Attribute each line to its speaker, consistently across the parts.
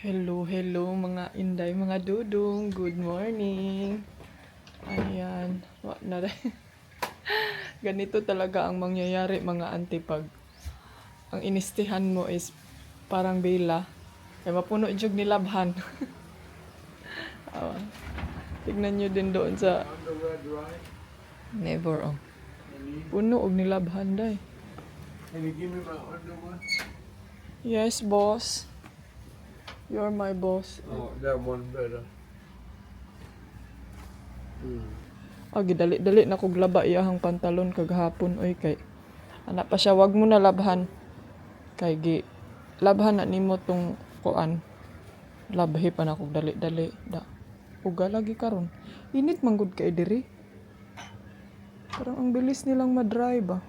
Speaker 1: Hello, hello mga inday, mga dudong. Good morning. Ayan. Na Ganito talaga ang mangyayari mga auntie pag ang inistihan mo is parang bela. Kaya mapuno jug nilabhan. Awa. Tignan nyo din doon sa never oh. Puno og nilabhan day.
Speaker 2: Can you give me my underwear?
Speaker 1: Yes, boss. You're my boss.
Speaker 2: Oh, that one better.
Speaker 1: Gidali-dali na kog laba iyahang pantalon kagahapon oy kay anak pa siya wag mo na labhan kay gi labhan na nimo tong kuan labhi pa na kog dali-dali da uga lagi karon init man gud kay diri parang ang bilis nilang ma-dry ba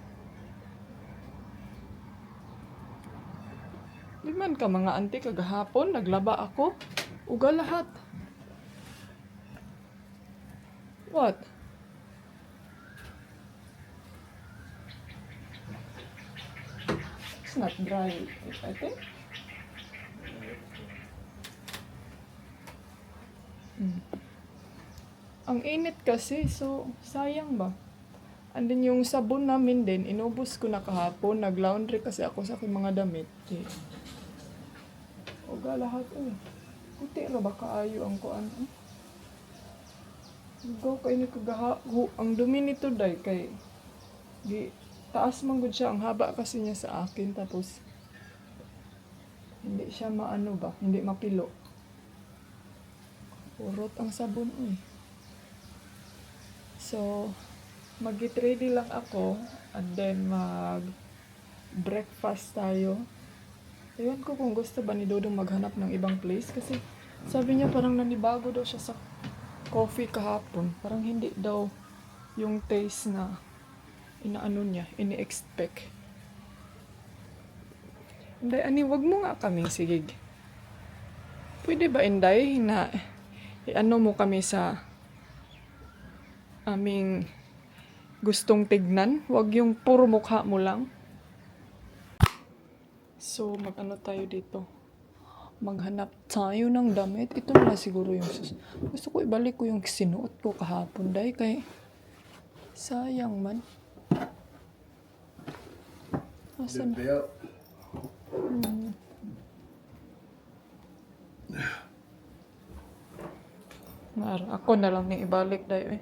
Speaker 1: di man ka mga auntie kagahapon naglaba ako uga lahat what. It's not dry, I think. Ang init kasi, so sayang ba? And then yung sabon namin din, inubos ko na kahapon. Nag-laundry kasi ako sa aking mga damit. Uga lahat eh. Puti ra ba kaayo ang kuan? Uga kay ni ang dumi nito day kay di taas man gud siya ang haba kasi niya sa akin tapos hindi siya maano ba, hindi mapilo. Urot ang sabon eh. So, mag-get ready lang ako and then mag-breakfast tayo. Ewan ko kung gusto ba ni Dodong maghanap ng ibang place kasi sabi niya parang nanibago daw siya sa coffee kahapon. Parang hindi daw yung taste na inaano niya, ini-expect. Inday, wag mo nga kami, sige. Pwede ba, Inday, na i-ano mo kami sa aming gustong tignan? Wag yung puro mukha mo lang. So, mag-ano tayo dito? Maghanap tayo ng damit. Ito na siguro yung gusto ko ibalik ko yung sinuot ko kahapon, day, kay sayang man.
Speaker 2: The belt.
Speaker 1: Ako na lang ni ibalik day eh.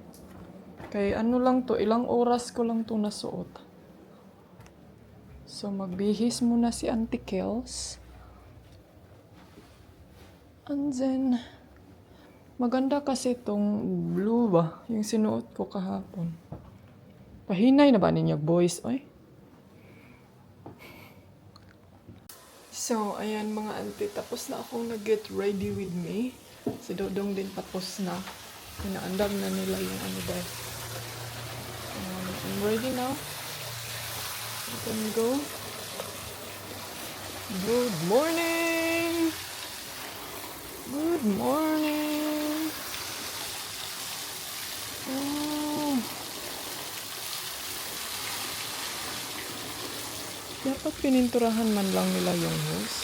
Speaker 1: Kay ano lang to, ilang oras ko lang to nasuot. So magbihis muna si Auntie Kels. And then maganda kasi tong blue ba, yung sinuot ko kahapon. Pahinay na ba ninyo boys, oy? So, ayan mga auntie, tapos na akong nag-get ready with me. Si Dodong din tapos na. Pinaandam na nila yung ano ba. I'm ready now. We can go. Good morning! Good morning! Oh. Dapat pininturahan man lang nila yung hose.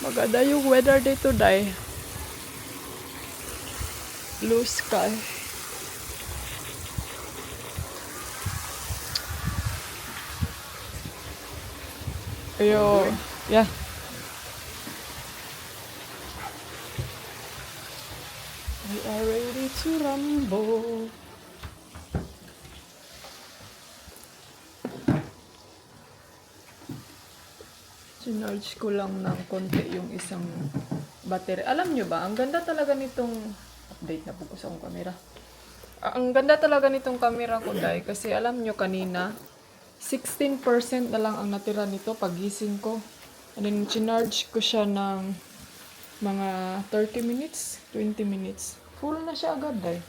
Speaker 1: Maganda yung weather dito, day. Blue sky. Ayo, yeah. We are ready to rumble. Sinarge ko lang ng konti yung isang battery. Alam nyo ba, ang ganda talaga nitong update na po sa akong camera. Ang ganda talaga nitong camera ko, dahil kasi alam nyo kanina, 16% na lang ang natira nito pagising ko. And then, sinarge ko siya ng mga 30 minutes, 20 minutes. Full na siya agad, dahil.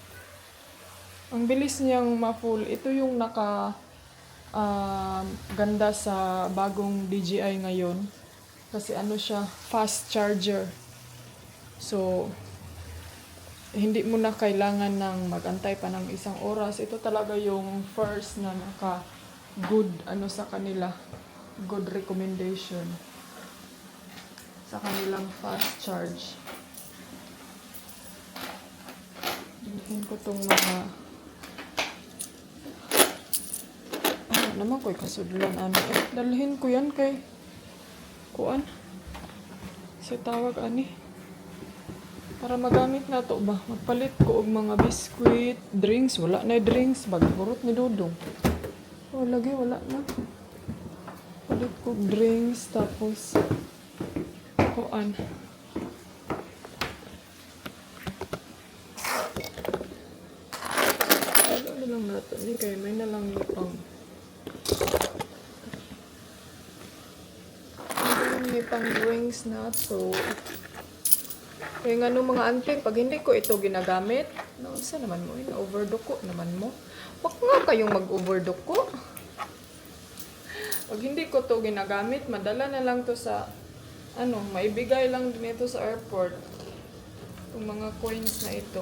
Speaker 1: Ang bilis niyang ma-full. Ito yung ganda sa bagong DJI ngayon kasi ano siya, fast charger. So hindi mo na kailangan ng magantay pa ng isang oras. Ito talaga yung first na good ano sa kanila, good recommendation sa kanilang fast charge. Bilhin ko tong mga naman ko'y kasudlan ano. Dalhin ko yan kay kuan. Sa tawag ani. Para magamit na to ba. Magpalit ko og mga biskuit, drinks, wala na drinks, bagurot ni Dudong. Oh, lagi wala na. Palit ko og drinks tapos kuan. Wala na lang nato ni kay may nalang lipang. May pang drinks na to. Kaya nga nung mga anting, pag hindi ko ito ginagamit, nausa naman mo, na-overduko naman mo. Wag nga kayong mag-overduko. Pag hindi ko to ginagamit, madala na lang to sa, maibigay lang din ito sa airport. Itong mga coins na ito.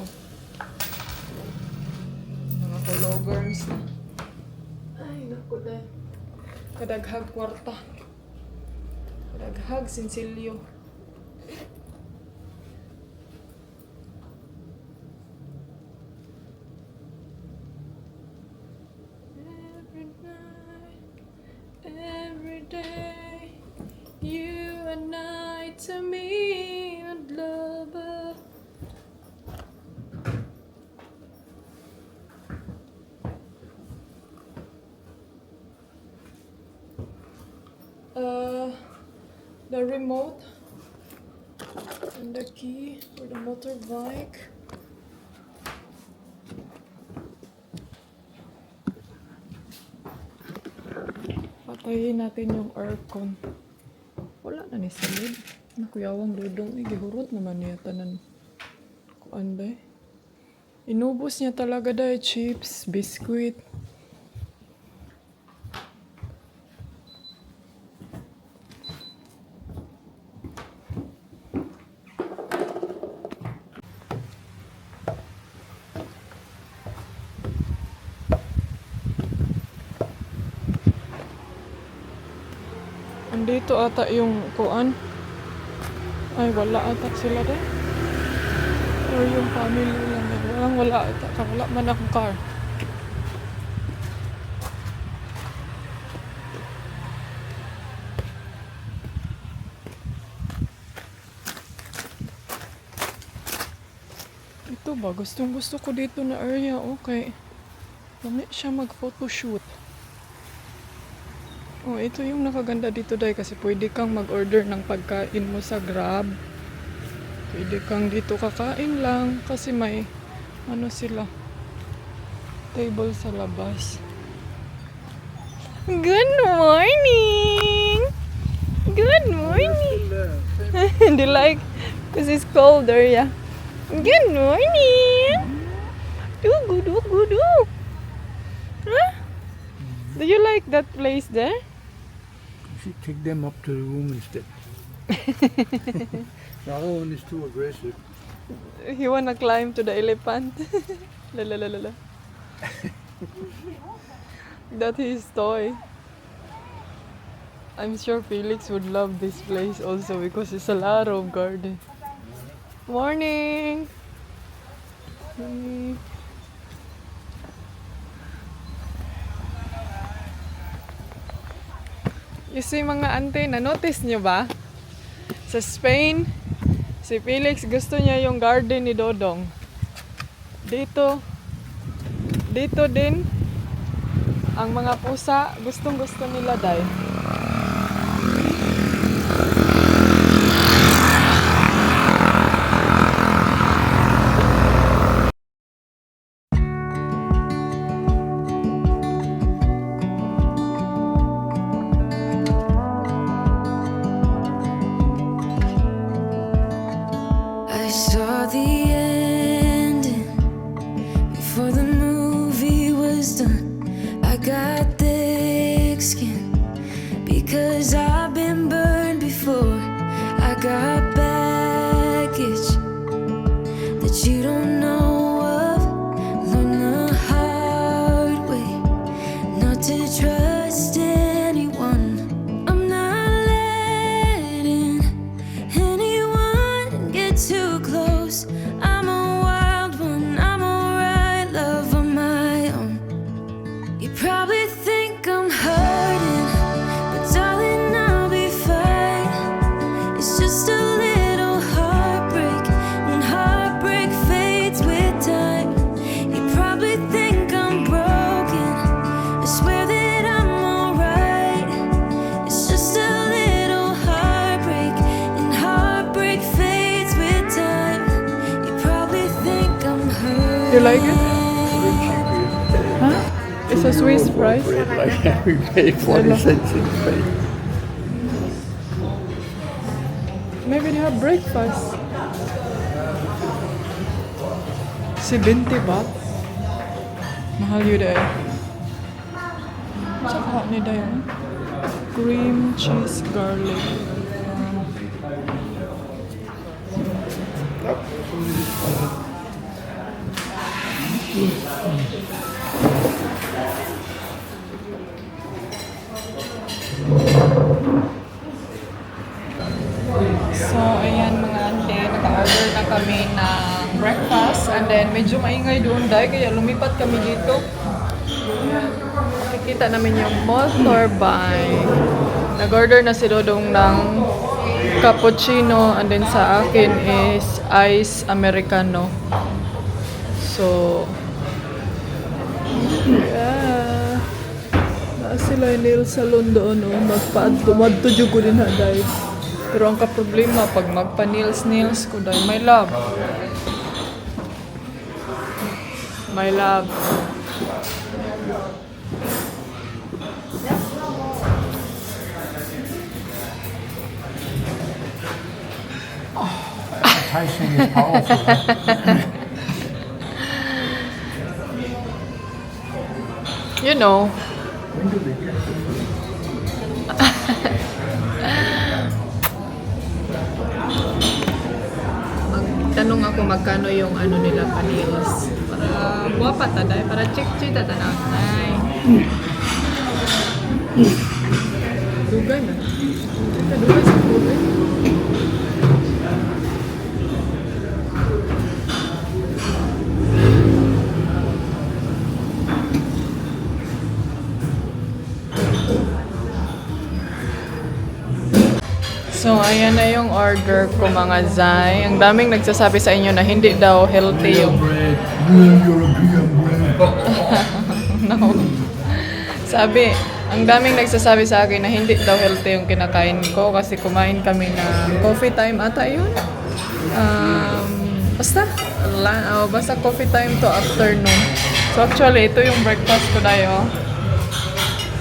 Speaker 1: Mga vloggers na. Ay, naku dahil. Kadaghag kwarta. Kadaghag sinsilyo. Every day, you and I to me and lover. The remote and the key for the motorbike. Patayin natin yung aircon. Wala na ni salid. Nakuyawang Dudong. Gihurot naman niya tanan. Kuan ba? Inubos niya talaga dahil chips, biskuit. Andito ata yung kuan. Ay, wala ata sila din. Or yung family lang. Wala ata. Wala man akong car. Ito ba? Gustong gusto ko dito na area. Okay. Dami siya mag-photoshoot. Oh, ito yung nakaganda dito dahil kasi pwede kang mag-order ng pagkain mo sa Grab. Pwede kang dito kakain lang kasi may sila table sa labas. Good morning! Good morning! Hindi like because it's colder, yeah. Good morning! Dugu, dugu, dugu. Huh? Do you like that place there?
Speaker 2: You should take them up to the room instead. The other one is too aggressive.
Speaker 1: You wanna climb to the elephant? La la la la la. That is toy. I'm sure Felix would love this place also because it's a lot of garden. Morning! You see mga ante, na-notice nyo ba? Sa Spain, si Felix gusto niya yung garden ni Dodong. Dito din, ang mga pusa, gustong gusto nila dahil.
Speaker 3: I saw the ending before the movie was done. I got thick skin because I've been burned before. I got baggage that you don't know of. Learn the hard way not to trust
Speaker 1: You like it?
Speaker 2: Very cheap here.
Speaker 1: Huh? It's a Swiss price.
Speaker 2: Bread like we pay 40 cents in Spain.
Speaker 1: Maybe they have breakfast. 70 baht. Mahal yun eh. Tsaka ni Dayan. Cream cheese garlic. So, ayan mga ante, naka-order na kami ng breakfast and then medyo maingay doon dahil kaya lumipat kami dito. Ayan. Makikita namin yung motorbike. Nag-order na si Dodong ng cappuccino and then sa akin is ice americano. So, yeah. Na sila yung nail salon doon, no? Magpa-adto jud ko din ha, dahil. Pero ang kaproblema, pag magpa-nails ko dahil, my love. My love.
Speaker 2: Tasting is powerful.
Speaker 1: You know.
Speaker 2: When do they get it?
Speaker 1: Magtanong ako magkano yung ano nila pa-nails. Para guwapa ta dahil, para check-check ta na. Ay. Dugay na. Dugay sa dugay. So, ayan na yung order ko mga Zay. Ang daming nagsasabi sa inyo na hindi daw healthy yung...
Speaker 2: Bread, real European bread.
Speaker 1: No. Sabi, ang daming nagsasabi sa akin na hindi daw healthy yung kinakain ko kasi kumain kami ng coffee time ata yun. Basta coffee time to afternoon. So actually, ito yung breakfast ko dayo.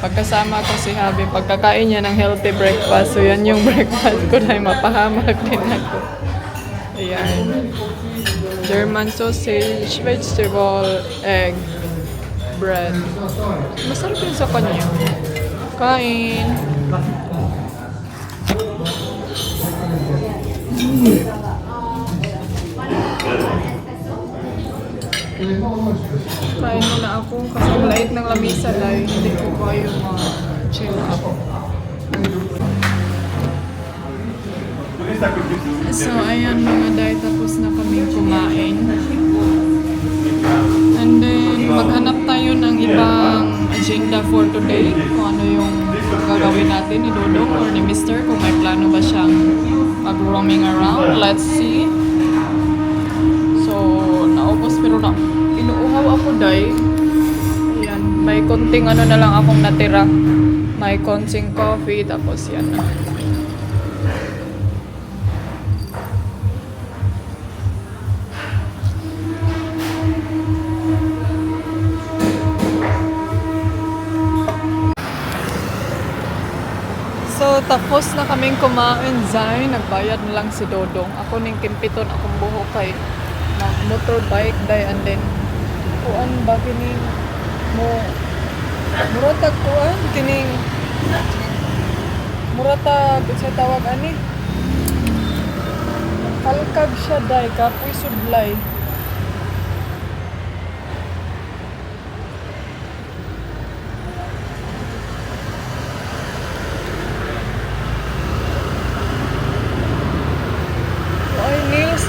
Speaker 1: Pagkasama ko si Habi, pagkakain niya ng healthy breakfast, so yan yung breakfast ko dahil mapahamak din ako. Ayan. German sausage, vegetable, egg, bread. Masarap yun sa kanya. Kain. Kain muna ako kasi lait ng lamisa dahil hindi ko kayo ma-chill ako. So, ayan mga dahil tapos na kami kumain. And then, maghanap tayo ng ibang agenda for today. Kung ano yung gagawin natin ni Dodong or ni Mr. Kung may plano ba siyang mag-roaming around. Let's see. So, naubos pero na inuuhaw ako dahil. Ayan, may konting ano na lang akong natira. May konting coffee tapos yan na. So, tapos na kaming kumain, Zay. Nagbayad na lang si Dodong. Ako ning kimpiton akong buhok kay motorbike day and then kuan ba kining mo muratag kuan kining muratag sa tawag ani kalkag siya day kapoy sudlay.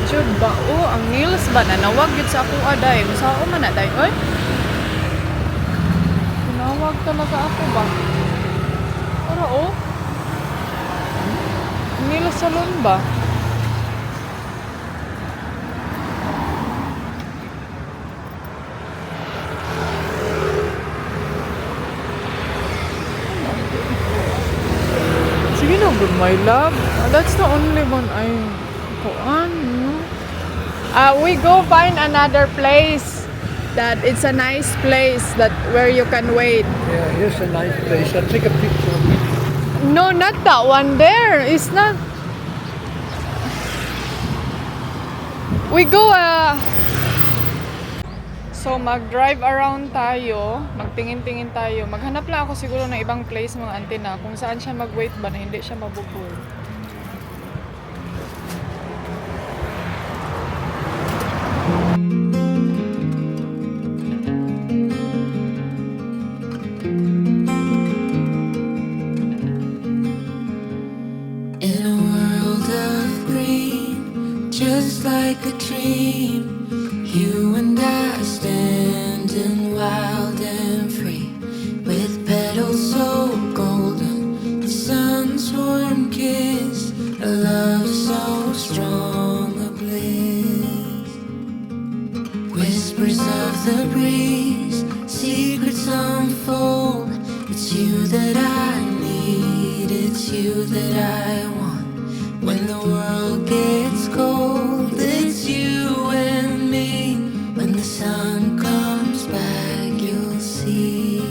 Speaker 1: Jud ba? Oh, ang nails ba? Nanawag yun sa ako aday. Masao man na day. Oy? Nanawag talaga ako ba? Para oh? Nails salon ba? Sige na, good my love. That's the only one I kuan. We go find another place. that it's a nice place that where you can wait.
Speaker 2: Yeah, here's a nice place. I'll take a picture of it.
Speaker 1: No, not that one there. It's not. We go So mag-drive around tayo, magtingin-tingin tayo. Maghanap lang ako siguro ng ibang place mga antena kung saan siya mag-wait ba na hindi siya mabubur.
Speaker 3: In a world of green, just like a dream, you and I standing wild and free, with petals so golden, the sun's warm kiss, a love so strong, a bliss. Whispers of the breeze, secrets unfold. It's you that I need, it's you that I want. When the world gets cold, it's you and me. When the sun comes back, you'll see.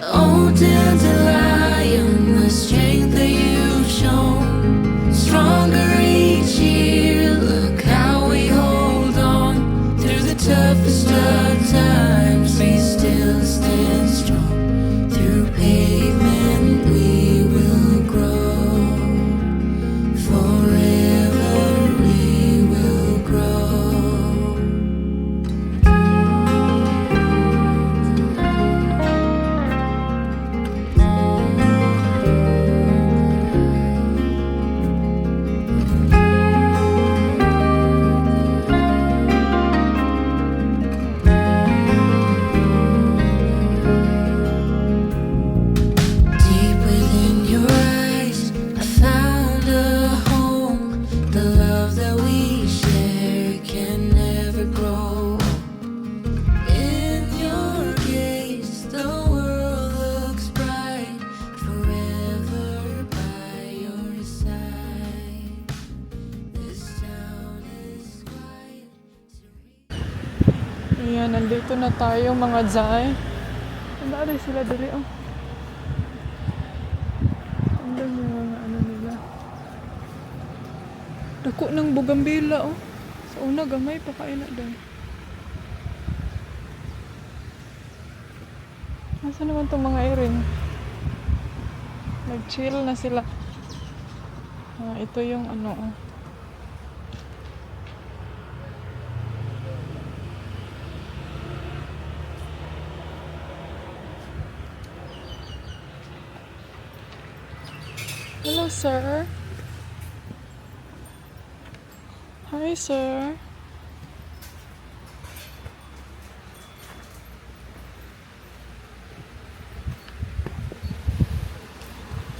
Speaker 3: Oh, dandelion, the strength that you've shown, stronger each year. Look how we hold on through the toughest of times. We still stand strong. Through pavement, we will grow. Forever, we will grow. Deep within your eyes, I found a home. The love that we share can never grow. In your gaze, the world looks bright. Forever by your side. This town is quiet.
Speaker 1: Ayan, nandito na tayo mga Jai. Ano sila dali oh. Ang dami mga ano nila. Dako ng bugambila oh. Sa una gamay pa kayo na doon. Nasaan naman itong mga iring? Nag-chill na sila. Ito yung ano oh. Hello, sir. Hi, sir.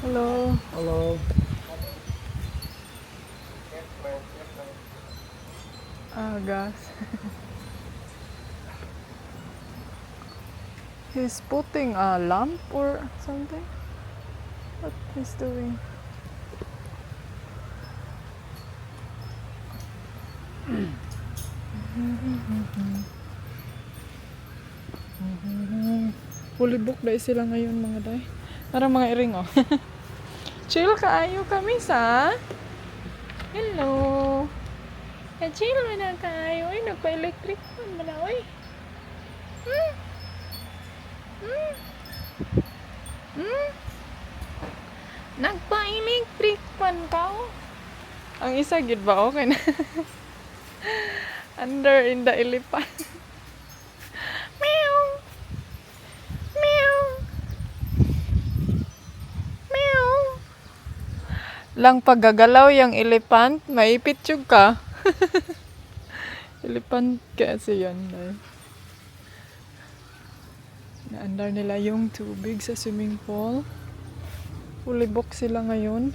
Speaker 1: Hello.
Speaker 2: Hello.
Speaker 1: Gas. He's putting a lamp or something. What he's doing? Fully booked dahil sila ngayon mga day. Tara mga iring oh. Chill kaayo kami sa. Hello. Chill na kaayo. Ay, nagpa-electric fan mo na oy. Nagpa-electric fan ka oh. Ang isa gid ba okay na? Under in the elephant. Meow. Meow. Meow. Lang paggagalaw yung elephant, maipit yung ka. Elephant kasi yan. Na-under nila yung tubig sa swimming pool. Fully booked sila ngayon.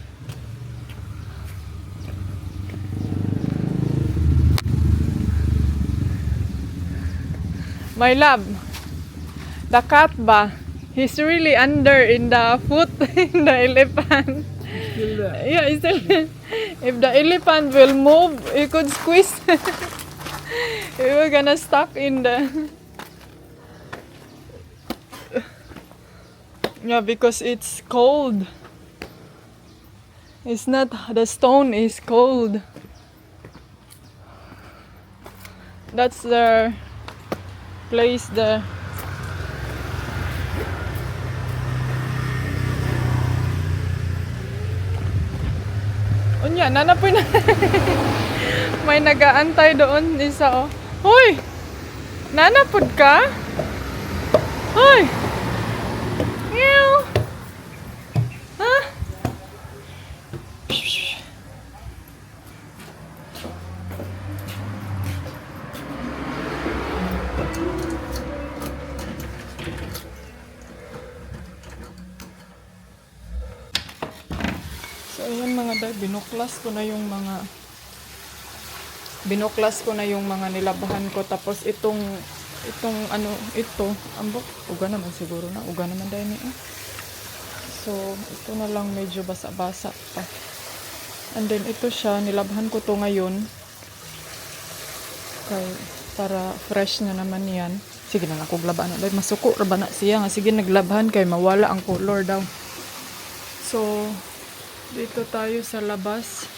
Speaker 1: My love, the cat ba? He's really under in the foot in the elephant.
Speaker 2: Still there.
Speaker 1: Yeah, he's still. If the elephant will move, he could squeeze. We were gonna stuck in the... Yeah, because it's cold. It's not... The stone is cold. That's their place there. Unya, nanapoy na. May nagaantay doon isa oh. Hoy! Nanapod ka? Hoy! Meow! Ha? So ayan mga day, binuklas ko na yung mga nilabahan ko, tapos itong ano ito ambok uga naman siguro na uga naman dahil niya. So ito na lang medyo basa-basa pa, and then ito siya nilabahan ko to ngayon kay para fresh na naman yan. Sige na ako glabaan na dahil masuko ra ba na siya nga, sige naglabahan kay mawala ang color daw. So dito tayo sa labas.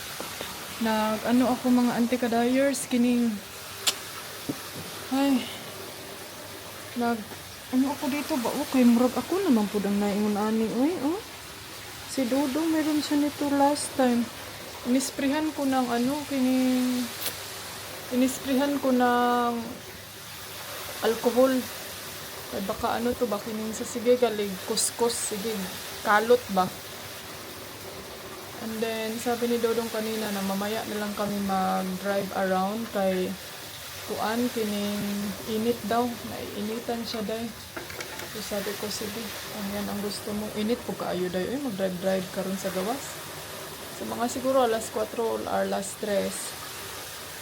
Speaker 1: Ano ako mga anti-kadayers, kining ay ano ako dito ba? Okay, murag ako naman po dang naingon ani. Uy, oh. Si Dodong meron siya nito last time. Inisprihan ko ng alcohol. Ay baka ano to ba kining sa sige galig kuskus, sige kalot ba. And then, sabi ni Dodong kanina na mamaya na lang kami mag-drive around kay kuan kining init daw. Naiinitan siya day. So sabi ko, sige, yan ang gusto mo. Init po kaayo day. Mag-drive ka rin sa gawas. So mga siguro alas 4 or alas 3,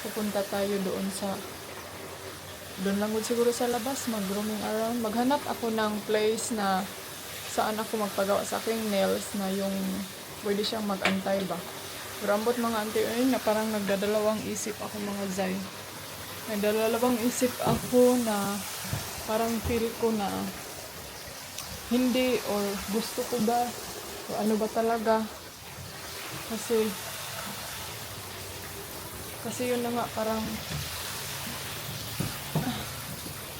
Speaker 1: pupunta tayo doon lang siguro sa labas, mag-roaming around. Maghanap ako ng place na saan ako magpagawa sa aking nails na yung pwede siyang mag-antay ba. Rambot mga antay na parang nagdadalawang isip ako mga zay. Nagdadalawang isip ako na parang feel ko na hindi or gusto ko ba o ano ba talaga. Kasi yun na nga parang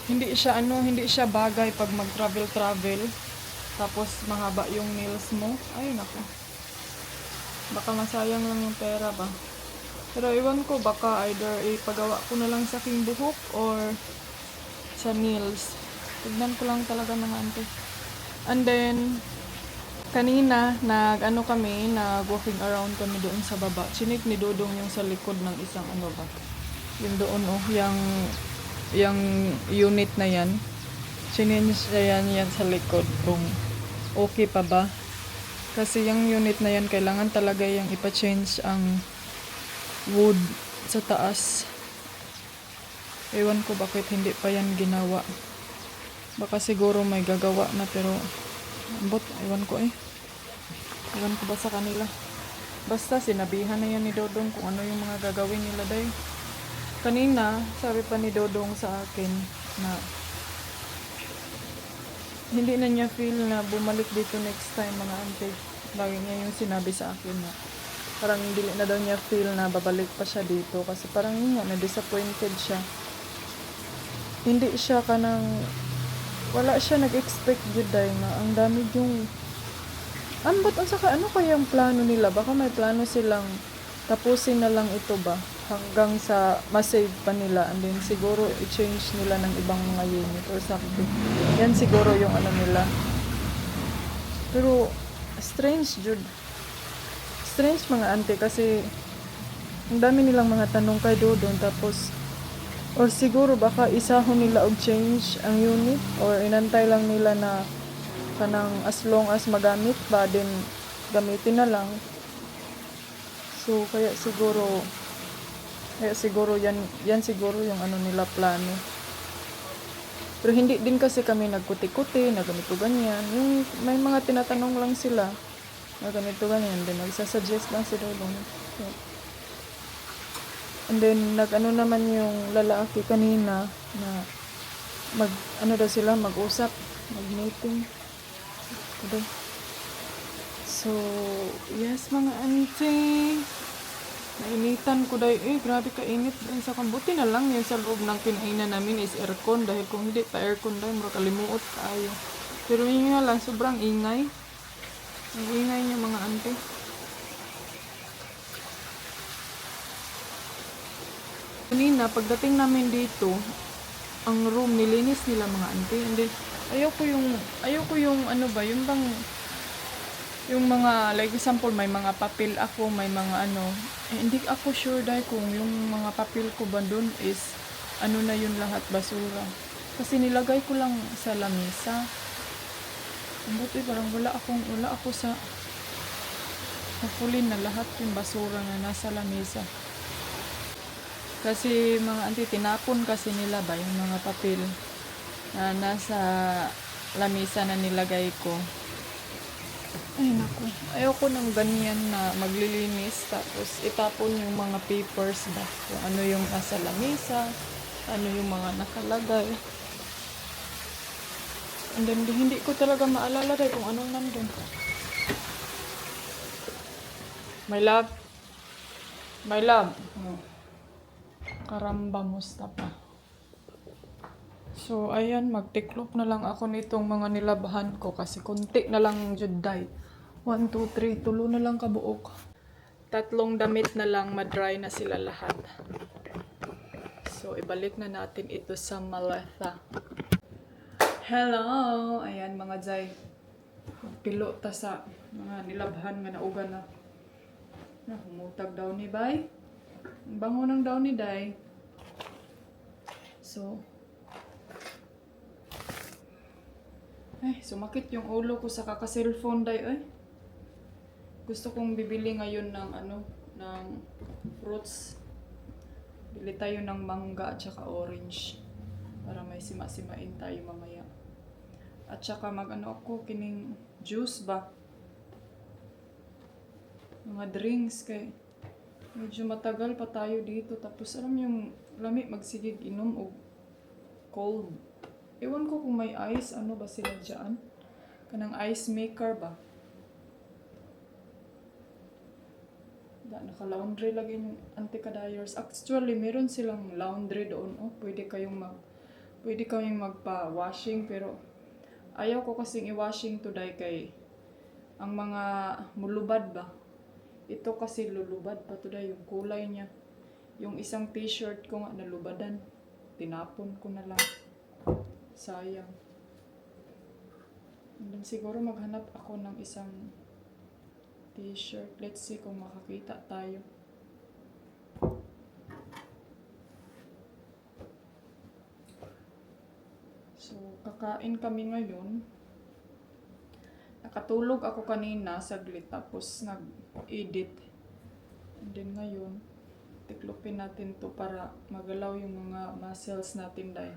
Speaker 1: hindi siya bagay pag mag-travel tapos mahaba yung nails mo. Ay nako. Baka masayang lang yung pera ba. Pero iwan ko, baka either ipagawa ko na lang sa aking buhok or sa nails. Tignan ko lang talaga mga ante. And then, kanina, nag-walking around kami doon sa baba. Chinik ni Dodong yung sa likod ng isang ano ba. Yung doon yung unit na yan. Chinik niya yan sa likod kung okay pa ba. Kasi yung unit na yan, kailangan talaga yung ipa-change ang wood sa taas. Ewan ko bakit hindi pa yan ginawa. Baka siguro may gagawa na pero ewan ko Ewan ko ba sa kanila. Basta sinabihan na yan ni Dodong kung ano yung mga gagawin nila day. Kanina, sabi pa ni Dodong sa akin na hindi na niya feel na bumalik dito next time mga ante. Lagi niya yung sinabi sa akin na parang hindi na daw niya feel na babalik pa siya dito kasi parang yun nga, na-disappointed siya. Hindi siya wala siya nag-expect yun dahil na ang dami yung ambot ang saka ano kayang plano nila. Baka may plano silang tapusin na lang ito ba hanggang sa masave pa nila and then siguro i-change nila ng ibang mga unit or something. Yan siguro yung ano nila. Pero strange mga ante kasi ang dami nilang mga tanong kay Dodong tapos or siguro baka isahon nila og change ang unit or inantay lang nila na kanang as long as magamit ba din gamitin na lang. So kaya siguro yan siguro yung ano nila plano. Pero hindi din kasi kami nagkuti-kuti na ganito ganyan. Yung may mga tinatanong lang sila na ganito ganyan din nagsasuggest lang si Dodong. So, And then, nag-ano naman yung lalaki kanina na ano daw sila, mag-usap, mag-meeting. Ito. So, yes mga auntie. Nainitan ko dahil, grabe ka init din sa kambuti na lang yun sa loob ng kinainan namin is aircon dahil kung hindi pa aircon dahil mura kalimuot tayo. Pero yun nga lang, sobrang ingay. Ang ingay niya mga auntie. Kanina, pagdating namin dito, ang room nilinis nila mga auntie. And then, ayoko yung ano ba, yung bang, yung mga, like example, may mga papel ako, may mga ano, hindi ako sure dahil kung yung mga papel ko ba dun is, ano na yun lahat, basura. Kasi nilagay ko lang sa lamesa. Ang buti parang wala ako sa, hopefully na lahat yung basura na nasa lamesa. Kasi mga auntie, tinapon kasi nila ba yung mga papel na nasa lamesa na nilagay ko. Ay naku, ayoko ng ganyan na maglilinis tapos itapon yung mga papers ba. Kung ano yung nasa lamesa, ano yung mga nakalagay. And then hindi ko talaga maalala dahil kung anong nandun. My love. My love. Karamba Mustafa. So, ayan, magtiklop na lang ako nitong mga nilabahan ko kasi konti na lang juday. 1, 2, 3, tulo na lang kabuok. 3 damit na lang, madry na sila lahat. So, ibalik na natin ito sa maleta. Hello! Ayan, mga jay. Pilo ta sa mga nilabahan nga naugan na. Humutag daw ni Bay. Ang bango ng daw ni Day. So, ay, sumakit yung ulo ko sa kaka-cellphone day, ay. Gusto kong bibili ngayon ng ng fruits. Bili tayo ng mangga at saka orange para may sima-simain tayo mamaya. At saka ako kining juice ba? Mga drinks kay medyo matagal pa tayo dito tapos alam yung lami magsigig inom o cold. Ewan ko kung may ice, ano ba sila dyan? Kanang ice maker ba? Naka-laundry lagi yung anti-kadayers. Actually, meron silang laundry doon. Oh, pwede kayong magpa-washing pero ayaw ko kasing i-washing today kay ang mga mulubad ba? Ito kasi lulubad pa today yung kulay niya. Yung isang t-shirt ko nga nalubadan. Tinapon ko na lang. Sayang. And then siguro maghanap ako ng isang t-shirt. Let's see kung makakita tayo. So, kakain kami ngayon. Nakatulog ako kanina saglit tapos nag-edit. And then ngayon, tiklopin natin to para magalaw yung mga muscles natin dahil.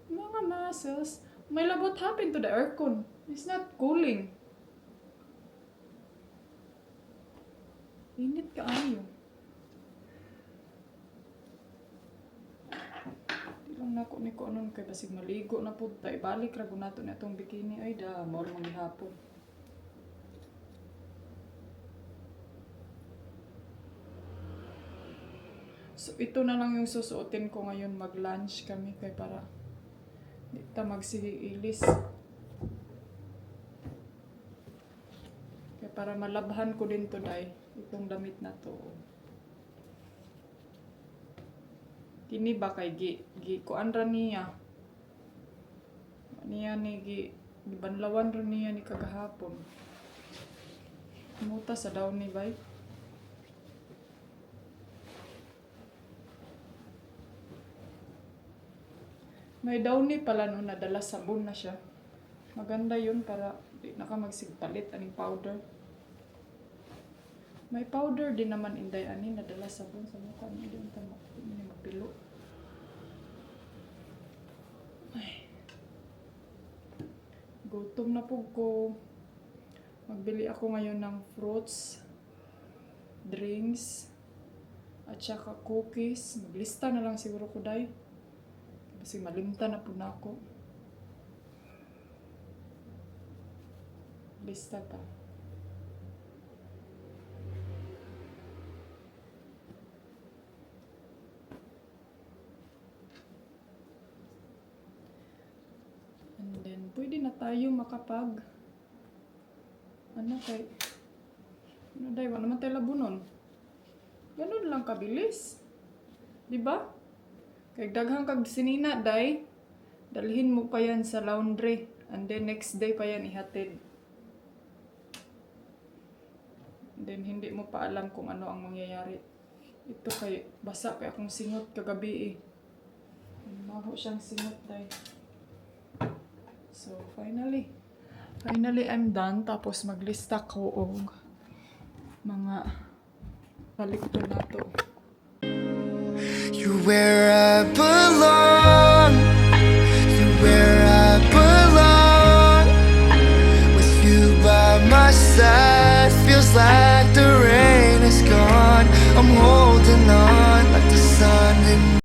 Speaker 1: Mga muscles? My love, what happened to the aircon? It's not cooling. Init ka ayo. Di lang nako ni ko anon kay basig maligo na pud ta ibalik ra gunato na tong bikini ay da mao man gihapon. So ito na lang yung susuotin ko ngayon mag-lunch kami kay para di ta magsigilis. Kaya para malabhan ko din today itong damit na to. Kini ba kay gi kuan ra niya. Niya ni gibanlawan ra niya ni kagahapon. Muta sa daw ni bay. May downy pala no nadala sabon na siya. Maganda yun para di na ka magsigpalit aning powder. May powder din naman inday ani nadala sabon sa mukha niya din tama. Hindi magpilo. Ay. Gutom na po ko. Magbili ako ngayon ng fruits, drinks, At saka cookies. Maglista na lang siguro ko, day. Kasi malimta na po na ako. Lista ka. And then, pwede na tayo makapag... Ano kay... Ano day, wala naman tayo labunon. Ganun lang kabilis. Diba? Kay daghang kag sinina, day. Dalhin mo pa yan sa laundry. And then next day pa yan ihatid. And then hindi mo pa alam kung ano ang mangyayari. Ito kay basa kay akong singot kagabi eh. Maho siyang singot, day. So finally I'm done. Tapos maglista ko og mga balik to na to.
Speaker 4: You're where I belong.